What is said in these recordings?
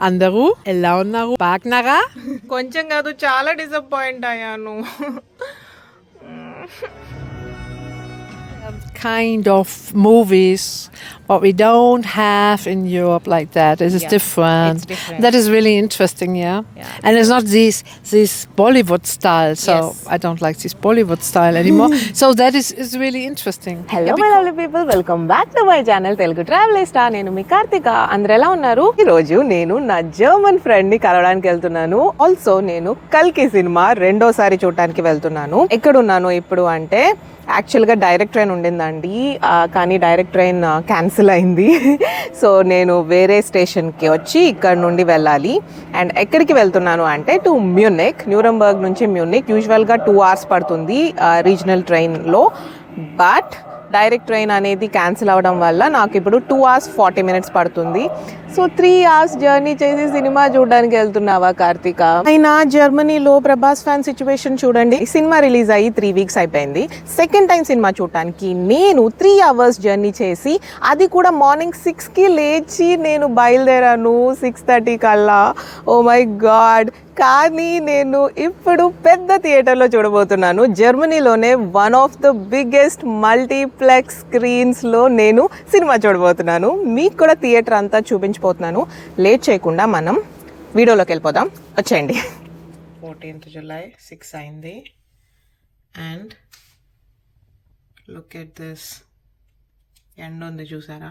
అందరూ ఎలా ఉన్నారు? బాగున్నారా? కొంచెం కాదు చాలా డిసప్పాయింట్ అయ్యాను. Kind of movies what we don't have in Europe like that. It is different. It's different. That is really interesting, yeah. And it's not this Bollywood style. So I don't like this Bollywood style anymore. So that is really interesting. Hello my lovely people, welcome back to my channel Telugu travelista. నేను మీ కార్తిక. అందరు ఎలా ఉన్నారు? ఈ రోజు నేను నా German friend ని కలవడానికి వెళ్తున్నాను. ఆల్సో నేను కల్కి సినిమా రెండోసారి చూడటానికి వెళ్తున్నాను. ఎక్కడున్నాను ఇప్పుడు అంటే యాక్చువల్గా డైరెక్ట్ ట్రైన్ ఉండిందండి, కానీ డైరెక్ట్ ట్రైన్ క్యాన్సిల్ అయింది. సో నేను వేరే స్టేషన్కి వచ్చి ఇక్కడ నుండి వెళ్ళాలి. అండ్ ఎక్కడికి వెళ్తున్నాను అంటే టు మ్యూనిక్, న్యూరంబర్గ్ నుంచి మ్యూనిక్. యూజువల్గా 2 hours పడుతుంది రీజనల్ ట్రైన్లో, బట్ డైరెక్ట్ ట్రైన్ అనేది క్యాన్సిల్ అవ్వడం వల్ల నాకు ఇప్పుడు 2 hours 40 minutes పడుతుంది. సో 3 hours జర్నీ చేసి సినిమా చూడడానికి వెళ్తున్నావా కార్తిక? అయినా జర్మనీలో ప్రభాస్ ఫ్యాన్ సిచ్యువేషన్ చూడండి. సినిమా రిలీజ్ అయ్యి 3 weeks అయిపోయింది. సెకండ్ టైం సినిమా చూడటానికి నేను 3 hours జర్నీ చేసి, అది కూడా మార్నింగ్ 6కి లేచి నేను బయలుదేరాను 6:30 కల్లా. Oh my god. కానీ నేను ఇప్పుడు పెద్ద థియేటర్లో చూడబోతున్నాను. జర్మనీలోనే one of the biggest multiplex స్క్రీన్స్లో నేను సినిమా చూడబోతున్నాను. మీకు కూడా థియేటర్ అంతా చూపించబోతున్నాను. లేట్ చేయకుండా మనం వీడియోలోకి వెళ్ళిపోదాం, వచ్చేయండి. 14th July 6 అయింది. అండ్ లుక్ ఎట్ దిస్, ఎండ ఉంది చూసారా?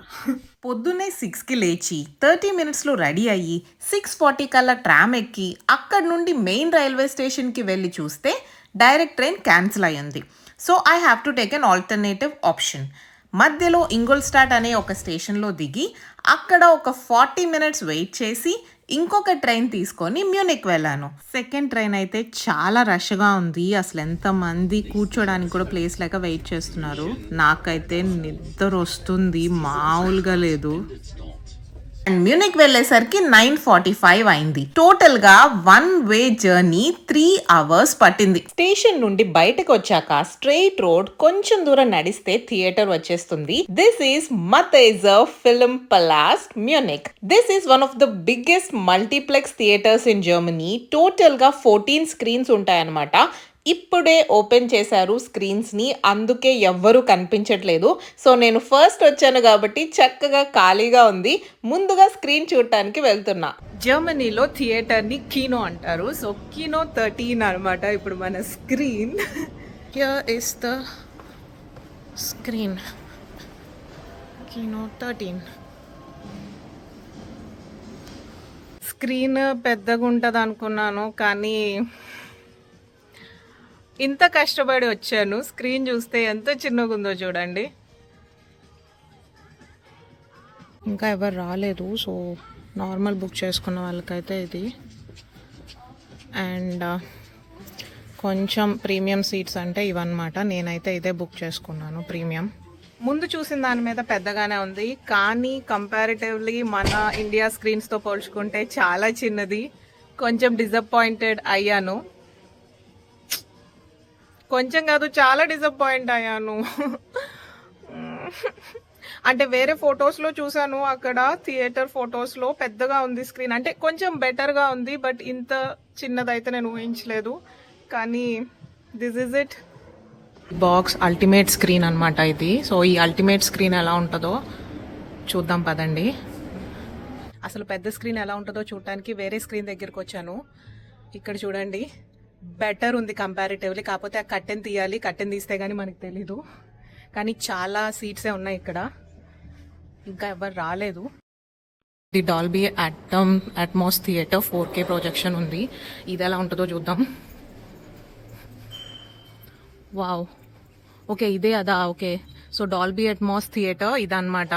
పొద్దున్నే 6కి లేచి 30 minutesలో రెడీ అయ్యి 6:40 కల్లా ట్రామ్ ఎక్కి అక్కడ నుండి మెయిన్ రైల్వే స్టేషన్కి వెళ్ళి చూస్తే డైరెక్ట్ ట్రైన్ క్యాన్సిల్ అయ్యింది. So I have to take an alternative option. మధ్యలో ఇంగోల్స్టాట్ అనే ఒక స్టేషన్లో దిగి అక్కడ ఒక 40 minutes వెయిట్ చేసి ఇంకొక ట్రైన్ తీసుకొని మ్యూనిక్ వెళ్ళాను. సెకండ్ ట్రైన్ అయితే చాలా రష్గా ఉంది. అసలు ఎంతమంది కూర్చోడానికి కూడా ప్లేస్ లేక వెయిట్ చేస్తున్నారు. నాకైతే నిద్ర వస్తుంది, మామూలుగా లేదు. అండ్ మ్యూనిక్ వెళ్ళేసరికి 9:45 అయింది. టోటల్ గా 1 way జర్నీ 3 hours పట్టింది. స్టేషన్ నుండి బయటకు వచ్చాక స్ట్రెయిట్ రోడ్ కొంచెం దూరం నడిస్తే థియేటర్ వచ్చేస్తుంది. This is Mathaser Filmpalast Munich. This is one of the biggest multiplex theatres in Germany. Total గా 14 screens ఉంటాయన్నమాట. ఇప్పుడే ఓపెన్ చేశారు స్క్రీన్స్ ని, అందుకే ఎవ్వరూ కనిపించట్లేదు. సో నేను ఫస్ట్ వచ్చాను కాబట్టి చక్కగా ఖాళీగా ఉంది. ముందుగా స్క్రీన్ చూడటానికి వెళ్తున్నా. జర్మనీలో థియేటర్ ని కీనో అంటారు. సో కీనో 13 అనమాట ఇప్పుడు మన screen. Here is the screen, Kino 13. Screen పెద్దగా ఉంటుంది అనుకున్నాను, కానీ ఇంత కష్టపడి వచ్చాను. స్క్రీన్ చూస్తే ఎంత చిన్నగా ఉందో చూడండి. ఇంకా ఎవరు రాలేదు. సో నార్మల్ బుక్ చేసుకున్న వాళ్ళకైతే ఇది. అండ్ కొంచెం ప్రీమియం సీట్స్ అంటే ఇవన్నమాట. నేనైతే ఇదే బుక్ చేసుకున్నాను ప్రీమియం. ముందు చూసిన దాని మీద పెద్దగానే ఉంది, కానీ కంపారిటివ్లీ మన ఇండియా స్క్రీన్స్తో పోల్చుకుంటే చాలా చిన్నది. కొంచెం డిసప్పాయింటెడ్ అయ్యాను. కొంచెం కాదు చాలా డిసప్పాయింట్ అయ్యాను. అంటే వేరే ఫొటోస్లో చూసాను, అక్కడ థియేటర్ ఫొటోస్లో పెద్దగా ఉంది స్క్రీన్, అంటే కొంచెం బెటర్గా ఉంది. బట్ ఇంత చిన్నదైతే నేను ఊహించలేదు. కానీ this is it. Box ultimate screen అనమాట ఇది. సో ఈ అల్టిమేట్ స్క్రీన్ ఎలా ఉంటుందో చూద్దాం పదండి. అసలు పెద్ద స్క్రీన్ ఎలా ఉంటుందో చూడటానికి వేరే స్క్రీన్ దగ్గరికి వచ్చాను. ఇక్కడ చూడండి, బెటర్ ఉంది కంపారిటివ్లీ. కాకపోతే ఆ కట్టెన్ తీయాలి, కట్టెన్ తీస్తే కానీ మనకు తెలీదు. కానీ చాలా సీట్సే ఉన్నాయి ఇక్కడ, ఇంకా ఎవరు రాలేదు. ఇది Dolby Atmos theatre 4K projection ఉంది. ఇది ఎలా ఉంటుందో చూద్దాం. వావ్, ఓకే ఇదే అదా? Okay, so Dolby Atmos theatre ఇదన్నమాట.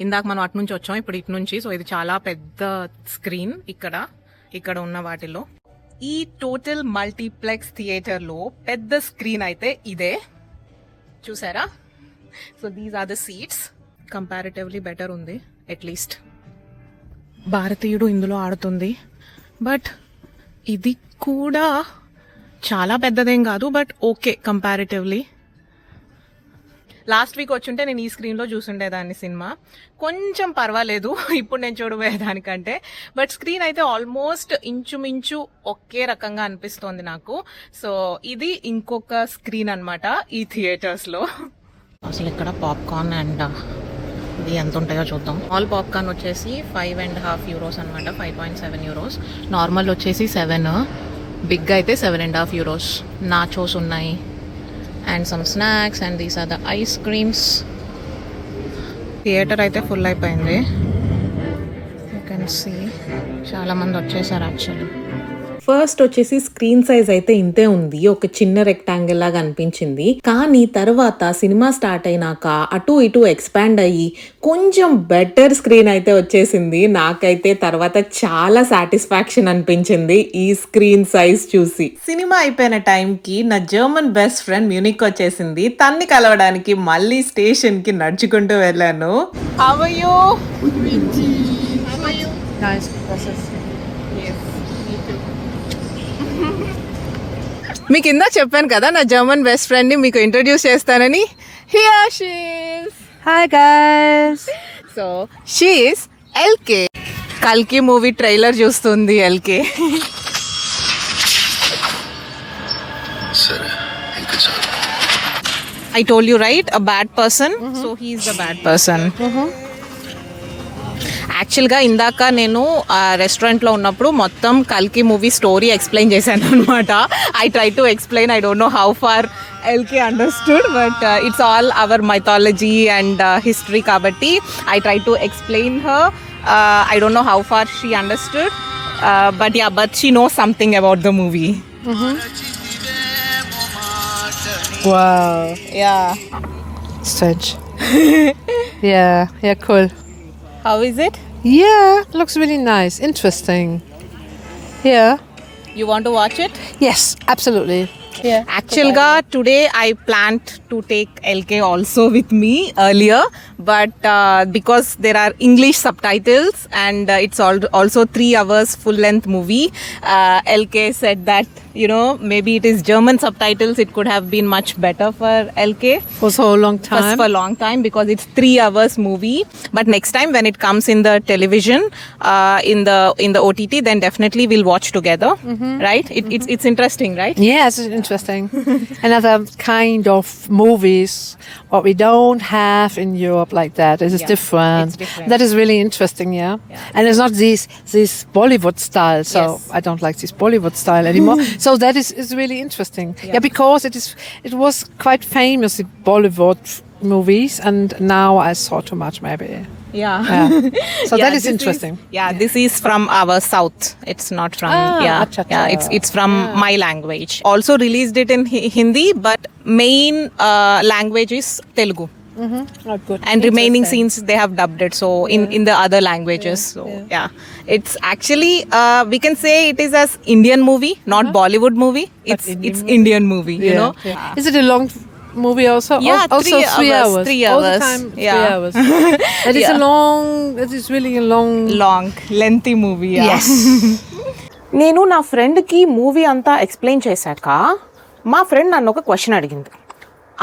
ఇందాక మనం అటు నుంచి వచ్చాం, ఇప్పుడు ఇటు నుంచి. సో ఇది చాలా పెద్ద స్క్రీన్ ఇక్కడ ఉన్న వాటిలో. ఈ టోటల్ మల్టీప్లెక్స్ థియేటర్లో పెద్ద స్క్రీన్ అయితే ఇదే, చూసారా? So these are the seats. Comparatively better ఉంది. అట్లీస్ట్ భారతీయుడు ఇందులో ఆడుతుంది. బట్ ఇది కూడా చాలా పెద్దదేం కాదు, but okay comparatively. Last week వచ్చుంటే నేను ఈ స్క్రీన్లో చూసుండేదాన్ని సినిమా. కొంచెం పర్వాలేదు ఇప్పుడు నేను చూడబోయేదానికంటే. బట్ స్క్రీన్ అయితే ఆల్మోస్ట్ ఇంచుమించు ఒకే రకంగా అనిపిస్తోంది నాకు. సో ఇది ఇంకొక స్క్రీన్ అన్నమాట ఈ థియేటర్స్లో. అసలు ఇక్కడ పాప్కార్న్ అండ్ ఇది ఎంత ఉంటాయో చూద్దాం. ఆల్ పాప్కార్న్ వచ్చేసి 5.5 euros అనమాట, 5.7 euros. నార్మల్ వచ్చేసి 7, బిగ్ అయితే 7.5 euros. నాచోస్ ఉన్నాయి and some snacks and these are the ice creams. Theatre అయితే ఫుల్ అయిపోయింది. యూ కెన్ సీ చాలా మంది వచ్చేసారు యాక్చువల్లీ. ఫస్ట్ వచ్చేసి స్క్రీన్ సైజ్ అయితే ఇంతే ఉంది, ఒక చిన్న రెక్టాంగిల్ లాగా అనిపించింది. కానీ తర్వాత సినిమా స్టార్ట్ అయినాక అటు ఇటు ఎక్స్పాండ్ అయ్యి కొంచెం బెటర్ స్క్రీన్ అయితే వచ్చేసింది. నాకైతే తర్వాత చాలా సాటిస్ఫాక్షన్ అనిపించింది ఈ స్క్రీన్ సైజ్ చూసి. సినిమా అయిపోయిన టైంకి నా జర్మన్ బెస్ట్ ఫ్రెండ్ మ్యూనిక్ వచ్చేసింది. తన్ని కలవడానికి మళ్ళీ స్టేషన్ కి నడుచుకుంటూ వెళ్ళాను. How are you? Nice process. మీకు ఇందా చెప్పాను కదా నా జర్మన్ బెస్ట్ ఫ్రెండ్ ని మీకు ఇంట్రడ్యూస్ చేస్తానని. Here she is. Hi guys. So she is LK. కల్కి మూవీ ట్రైలర్ చూస్తుంది LK. I told you right, a bad person. So he is the bad person. యాక్చువల్గా ఇందాక నేను రెస్టారెంట్లో ఉన్నప్పుడు మొత్తం కల్కి మూవీ స్టోరీ ఎక్స్ప్లెయిన్ చేశాను అనమాట. I try to explain, I don't know how far Elke understood, but it's all our mythology and history కాబట్టి I try to explain her. I don't know how far she understood, but she knows something about the movie. Wow. Yeah. Strange. Yeah, cool. How is it? Yeah, looks really nice, interesting. Yeah. You want to watch it? Yes, absolutely. Yeah. Actually, today I planned to take LK also with me earlier, but because there are English subtitles and it's also 3 hours full length movie, LK said that, you know, maybe it is German subtitles, it could have been much better for LK. For so long time. For a long time, because it's 3 hours movie. But next time when it comes in the television, in the OTT, then definitely we'll watch together, right? It's interesting, right? Yeah, it's interesting. Another kind of movies what we don't have in Europe like that. It is different. It's different. That is really interesting, yeah. And it's not this Bollywood style. So Yes. I don't like this Bollywood style anymore. So that is really interesting. Yeah, because it was quite famous in Bollywood movies, and now I saw too much maybe. Yeah. So Yeah, that is this interesting. This is from our south. It's not from acha. it's from my language. Also released it in Hindi, but main language is Telugu. Oh, good. And remaining scenes they have dubbed it, so in the other languages. So it's actually we can say it is as Indian movie, not Bollywood movie. It's Indian movie, you know. Yeah. Is it a long movie also? Yeah, also 3 hours. 3 All the hours. time 3 Yeah. hours. It is it is really a long lengthy movie. Yes. నేను నా ఫ్రెండ్కి movie అంతా explain చేశాక మా friend నన్ను ఒక question అడిగింది.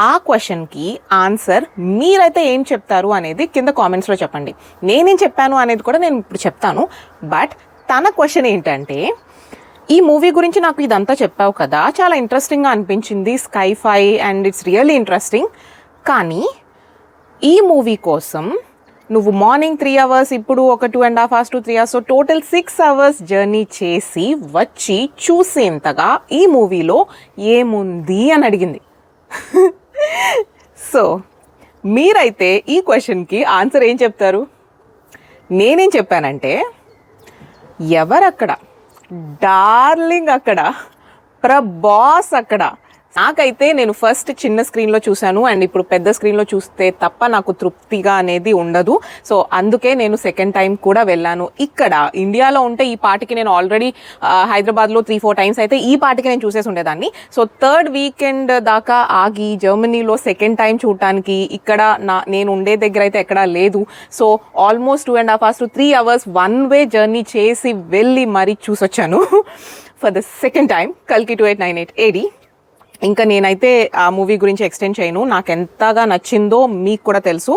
ఆ క్వశ్చన్కి ఆన్సర్ మీరైతే ఏం చెప్తారు అనేది కింద కామెంట్స్లో చెప్పండి. నేనేం చెప్పాను అనేది కూడా నేను ఇప్పుడు చెప్తాను. బట్ తన క్వశ్చన్ ఏంటంటే, ఈ మూవీ గురించి నాకు ఇదంతా చెప్పావు కదా, చాలా ఇంట్రెస్టింగ్గా అనిపించింది, స్కై-ఫై అండ్ ఇట్స్ రియల్లీ ఇంట్రెస్టింగ్, కానీ ఈ మూవీ కోసం నువ్వు మార్నింగ్ 3 hours, ఇప్పుడు ఒక 2.5 hours to 3 hours, so total 6 hours journey చేసి వచ్చి చూసేంతగా ఈ మూవీలో ఏముంది అని అడిగింది. సో మీరైతే ఈ క్వశ్చన్కి ఆన్సర్ ఏం చెప్తారు? నేనేం చెప్పానంటే, ఎవరక్కడ డార్లింగ్, అక్కడ ప్రభాస్ అక్కడ. నాకైతే నేను ఫస్ట్ చిన్న స్క్రీన్లో చూశాను అండ్ ఇప్పుడు పెద్ద స్క్రీన్లో చూస్తే తప్ప నాకు తృప్తిగా అనేది ఉండదు. సో అందుకే నేను సెకండ్ టైం కూడా వెళ్ళాను. ఇక్కడ ఇండియాలో ఉంటే ఈ పాటికి నేను ఆల్రెడీ హైదరాబాద్లో 3-4 times అయితే ఈ పాటికి నేను చూసేసి ఉండేదాన్ని. సో థర్డ్ వీకెండ్ దాకా ఆగి జర్మనీలో సెకండ్ టైం చూడటానికి ఇక్కడ నేను ఉండే దగ్గర అయితే ఎక్కడా లేదు. So almost 2.5 hours to 3 hours one way journey చేసి వెళ్ళి మరీ చూసొచ్చాను ఫర్ ద సెకండ్ టైం కల్కి 2898 AD. ఇంకా నేనైతే ఆ మూవీ గురించి ఎక్స్టెండ్ చేయను. నాకు ఎంతగా నచ్చిందో మీకు కూడా తెలుసు.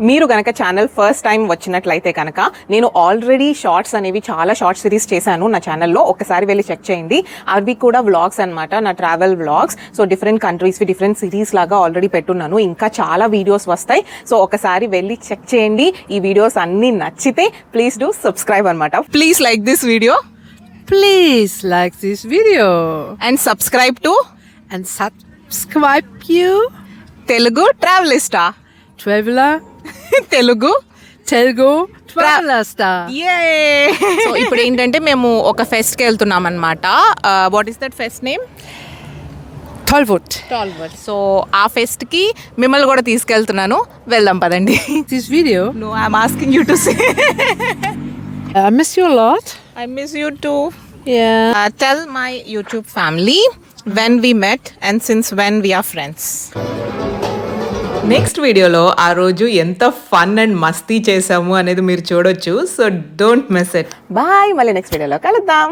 మీరు కనుక ఛానల్ ఫస్ట్ టైం వచ్చినట్లయితే కనుక నేను ఆల్రెడీ షార్ట్స్ అనేవి చాలా షార్ట్ సిరీస్ చేశాను నా ఛానల్లో, ఒకసారి వెళ్ళి చెక్ చేయండి. అవి కూడా వ్లాగ్స్ అనమాట, నా ట్రావెల్ వ్లాగ్స్. సో డిఫరెంట్ కంట్రీస్వి డిఫరెంట్ సిరీస్ లాగా ఆల్రెడీ పెట్టున్నాను. ఇంకా చాలా వీడియోస్ వస్తాయి. సో ఒకసారి వెళ్ళి చెక్ చేయండి. ఈ వీడియోస్ అన్నీ నచ్చితే ప్లీజ్ డూ సబ్స్క్రైబ్ అనమాట. Please like this video, Please like this video and subscribe to and subscribe you Telugu travelista. Traveler Telugu Telugu Traveler Star. So ఇప్పుడు ఏంటంటే మేము ఒక ఫెస్ట్కి వెళ్తున్నాం అనమాట. What is that fest name? Tollwood. So ఆ ఫెస్ట్కి మిమ్మల్ని కూడా తీసుకెళ్తున్నాను. వెళ్దాం పదండి. This video, no I'm asking you to say. I miss you a lot. I miss you too. Yeah. Tell my YouTube family when we met and since when we are friends. Next వీడియోలో ఆ రోజు ఎంత fun and మస్తీ చేసాము అనేది మీరు చూడొచ్చు. So don't miss it. Bye. మళ్ళీ next వీడియోలో కలుద్దాం.